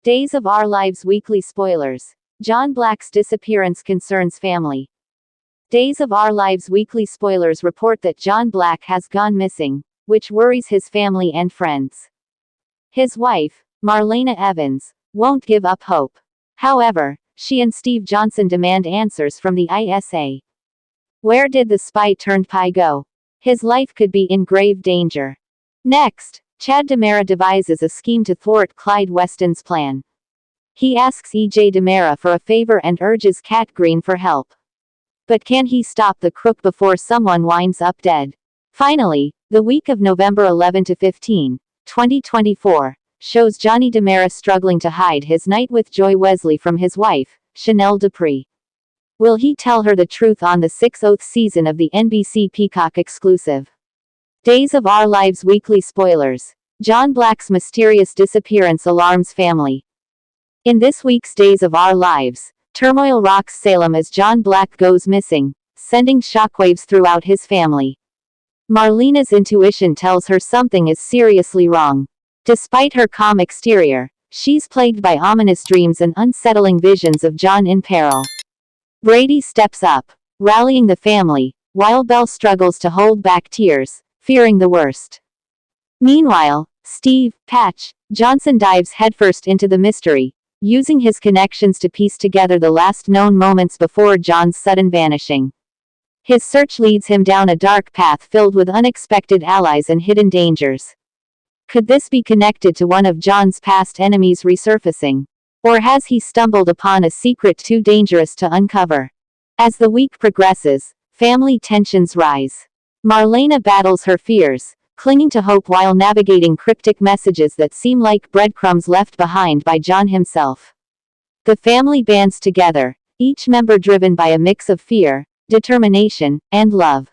Days of Our Lives Weekly Spoilers. John Black's disappearance concerns family. Days of Our Lives Weekly Spoilers report that John Black has gone missing, which worries his family and friends. His wife, Marlena Evans, won't give up hope. However, she and Steve Johnson demand answers from the ISA. Where did the spy-turned-spy go? His life could be in grave danger. Next, Chad DiMera devises a scheme to thwart Clyde Weston's plan. He asks E.J. DiMera for a favor and urges Cat Green for help. But can he stop the crook before someone winds up dead? Finally, the week of November 11 to 15, 2024, shows Johnny DiMera struggling to hide his night with Joy Wesley from his wife, Chanel Dupree. Will he tell her the truth on the 6th season of the NBC Peacock exclusive? Days of Our Lives Weekly Spoilers. John Black's mysterious disappearance alarms family. In this week's Days of Our Lives, turmoil rocks Salem as John Black goes missing, sending shockwaves throughout his family. Marlena's intuition tells her something is seriously wrong. Despite her calm exterior, she's plagued by ominous dreams and unsettling visions of John in peril. Brady steps up, rallying the family, while Belle struggles to hold back tears, fearing the worst. Meanwhile, Steve Johnson dives headfirst into the mystery, using his connections to piece together the last known moments before John's sudden vanishing. His search leads him down a dark path filled with unexpected allies and hidden dangers. Could this be connected to one of John's past enemies resurfacing? Or has he stumbled upon a secret too dangerous to uncover? As the week progresses, family tensions rise. Marlena battles her fears, clinging to hope while navigating cryptic messages that seem like breadcrumbs left behind by John himself. The family bands together, each member driven by a mix of fear, determination, and love.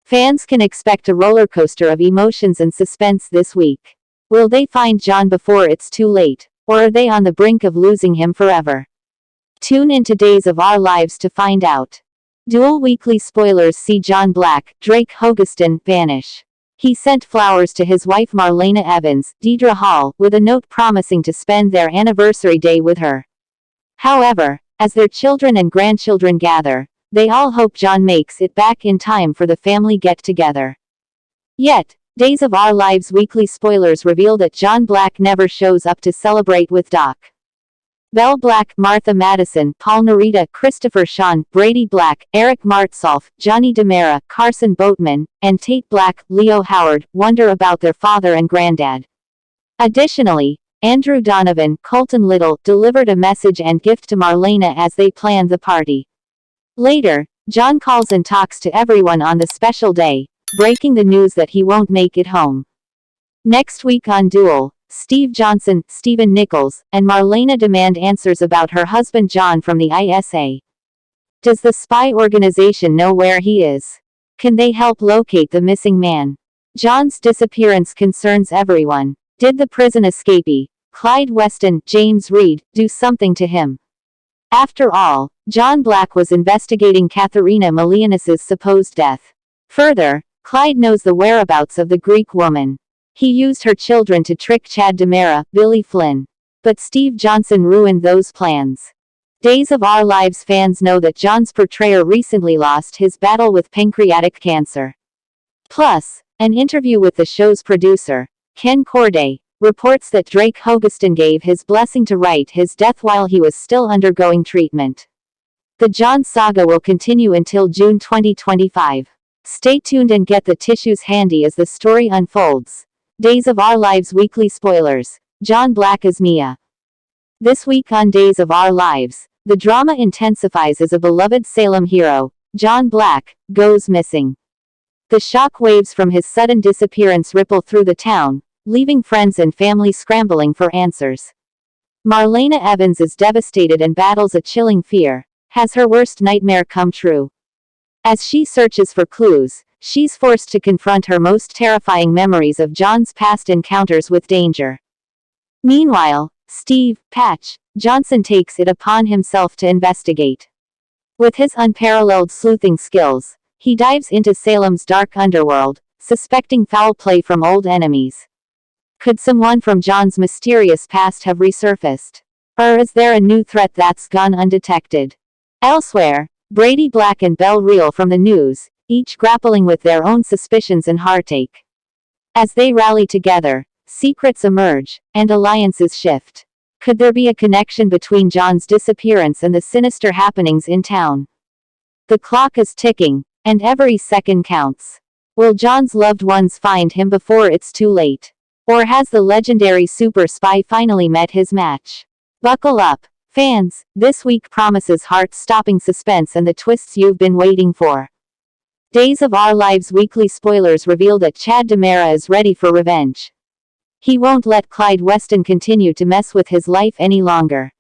Fans can expect a roller coaster of emotions and suspense this week. Will they find John before it's too late, or are they on the brink of losing him forever? Tune into Days of Our Lives to find out. Dual weekly spoilers see John Black, Drake Hogestyn, vanish. He sent flowers to his wife Marlena Evans, Deidre Hall, with a note promising to spend their anniversary day with her. However, as their children and grandchildren gather, they all hope John makes it back in time for the family get-together. Yet, Days of Our Lives weekly spoilers reveal that John Black never shows up to celebrate with Doc. Belle Black, Martha Madison, Paul Narita, Christopher Sean, Brady Black, Eric Martsolf, Johnny DiMera, Carson Boatman, and Tate Black, Leo Howard, wonder about their father and granddad. Additionally, Andrew Donovan, Colton Little, delivered a message and gift to Marlena as they planned the party. Later, John calls and talks to everyone on the special day, breaking the news that he won't make it home. Next week on Duel, Steve Johnson, Stephen Nichols, and Marlena demand answers about her husband John from the ISA. Does the spy organization know where he is? Can they help locate the missing man? John's disappearance concerns everyone. Did the prison escapee, Clyde Weston, James Reed, do something to him? After all, John Black was investigating Katharina Malianis's supposed death. Further, Clyde knows the whereabouts of the Greek woman. He used her children to trick Chad DiMera, Billy Flynn. But Steve Johnson ruined those plans. Days of Our Lives fans know that John's portrayer recently lost his battle with pancreatic cancer. Plus, an interview with the show's producer, Ken Corday, reports that Drake Hogestyn gave his blessing to write his death while he was still undergoing treatment. The John saga will continue until June 2025. Stay tuned and get the tissues handy as the story unfolds. Days of Our Lives weekly spoilers. John Black as Mia. This week on Days of Our Lives, the drama intensifies as a beloved Salem hero, John Black, goes missing. The shock waves from his sudden disappearance ripple through the town, leaving friends and family scrambling for answers. Marlena Evans is devastated and battles a chilling fear. Has her worst nightmare come true? As she searches for clues, she's forced to confront her most terrifying memories of John's past encounters with danger. Meanwhile, Steve Johnson takes it upon himself to investigate. With his unparalleled sleuthing skills, he dives into Salem's dark underworld, suspecting foul play from old enemies. Could someone from John's mysterious past have resurfaced? Or is there a new threat that's gone undetected? Elsewhere, Brady Black and Belle reel from the news, each grappling with their own suspicions and heartache. As they rally together, secrets emerge, and alliances shift. Could there be a connection between John's disappearance and the sinister happenings in town? The clock is ticking, and every second counts. Will John's loved ones find him before it's too late? Or has the legendary super spy finally met his match? Buckle up, fans, this week promises heart-stopping suspense and the twists you've been waiting for. Days of Our Lives weekly spoilers reveal that Chad DiMera is ready for revenge. He won't let Clyde Weston continue to mess with his life any longer.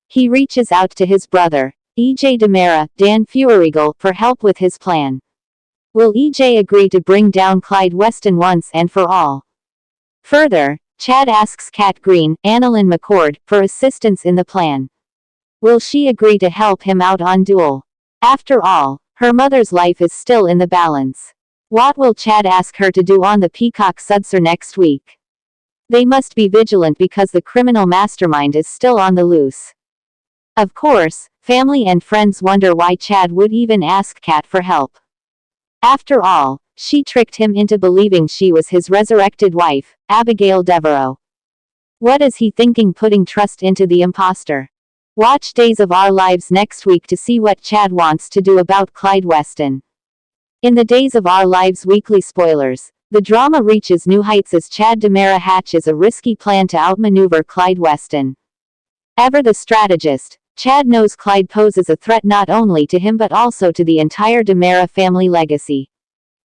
He reaches out to his brother, E.J. DiMera, Dan Feuerriegel, for help with his plan. Will E.J. agree to bring down Clyde Weston once and for all? Further, Chad asks Kat Green, Annalyn McCord, for assistance in the plan. Will she agree to help him out on Duel? After all, her mother's life is still in the balance. What will Chad ask her to do on the Peacock Sudser next week? They must be vigilant because the criminal mastermind is still on the loose. Of course, family and friends wonder why Chad would even ask Kat for help. After all, she tricked him into believing she was his resurrected wife, Abigail Devereaux. What is he thinking putting trust into the imposter? Watch Days of Our Lives next week to see what Chad wants to do about Clyde Weston. In the Days of Our Lives weekly spoilers, the drama reaches new heights as Chad DiMera hatches a risky plan to outmaneuver Clyde Weston. Ever the strategist, Chad knows Clyde poses a threat not only to him but also to the entire DiMera family legacy.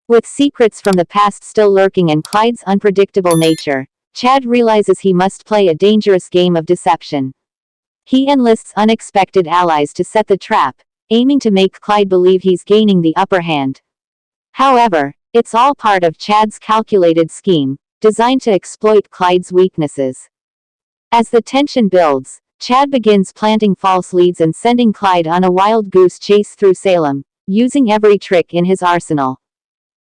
With secrets from the past still lurking and Clyde's unpredictable nature, Chad realizes he must play a dangerous game of deception. He enlists unexpected allies to set the trap, aiming to make Clyde believe he's gaining the upper hand. However, it's all part of Chad's calculated scheme, designed to exploit Clyde's weaknesses. As the tension builds, Chad begins planting false leads and sending Clyde on a wild goose chase through Salem, using every trick in his arsenal.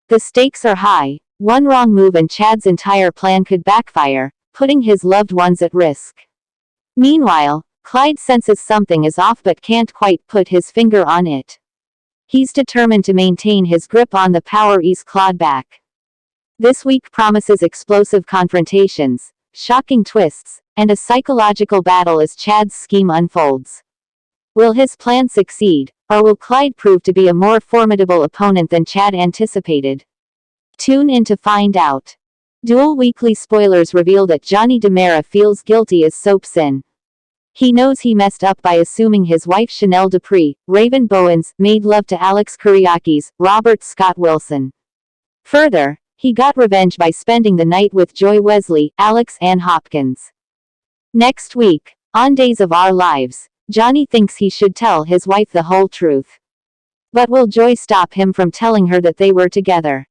The stakes are high. One wrong move and Chad's entire plan could backfire, putting his loved ones at risk. Meanwhile, Clyde senses something is off but can't quite put his finger on it. He's determined to maintain his grip on the power he's clawed back. This week promises explosive confrontations, shocking twists, and a psychological battle as Chad's scheme unfolds. Will his plan succeed, or will Clyde prove to be a more formidable opponent than Chad anticipated? Tune in to find out. Duel weekly spoilers reveal that Johnny DiMera feels guilty as soap sin. He knows he messed up by assuming his wife Chanel Dupree, Raven Bowens, made love to Alex Kuriakis, Robert Scott Wilson. Further, he got revenge by spending the night with Joy Wesley, Alex Ann Hopkins. Next week, on Days of Our Lives, Johnny thinks he should tell his wife the whole truth. But will Joy stop him from telling her that they were together?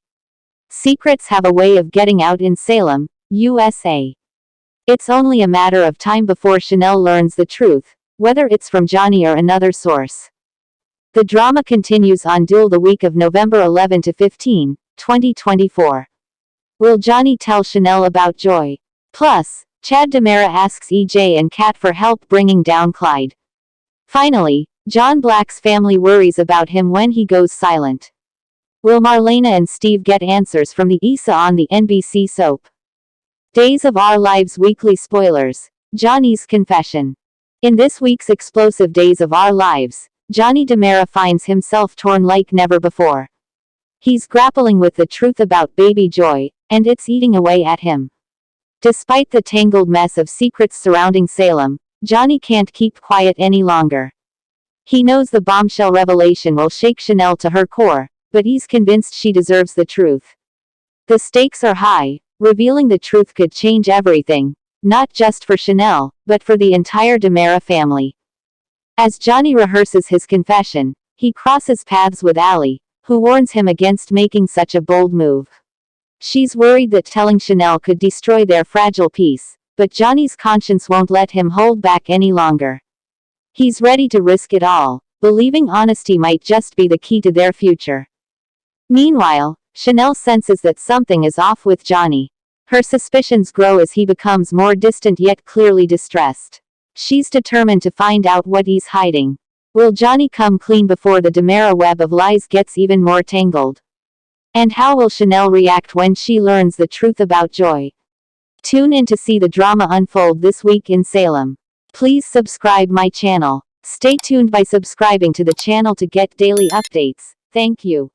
Secrets have a way of getting out in Salem, USA. It's only a matter of time before Chanel learns the truth, whether it's from Johnny or another source. The drama continues on Duel the week of November 11 to 15, 2024. Will Johnny tell Chanel about Joy? Plus, Chad DiMera asks E.J. and Kat for help bringing down Clyde. Finally, John Black's family worries about him when he goes silent. Will Marlena and Steve get answers from the Issa on the NBC soap? Days of Our Lives weekly spoilers. Johnny's confession. In this week's explosive Days of Our Lives, Johnny DiMera finds himself torn like never before. He's grappling with the truth about baby Joy, and it's eating away at him. Despite the tangled mess of secrets surrounding Salem, Johnny can't keep quiet any longer. He knows the bombshell revelation will shake Chanel to her core, but he's convinced she deserves the truth. The stakes are high. Revealing the truth could change everything, not just for Chanel, but for the entire DiMera family. As Johnny rehearses his confession, he crosses paths with Allie, who warns him against making such a bold move. She's worried that telling Chanel could destroy their fragile peace, but Johnny's conscience won't let him hold back any longer. He's ready to risk it all, believing honesty might just be the key to their future. Meanwhile, Chanel senses that something is off with Johnny. Her suspicions grow as he becomes more distant yet clearly distressed. She's determined to find out what he's hiding. Will Johnny come clean before the Demera web of lies gets even more tangled? And how will Chanel react when she learns the truth about Joy? Tune in to see the drama unfold this week in Salem. Please subscribe my channel. Stay tuned by subscribing to the channel to get daily updates. Thank you.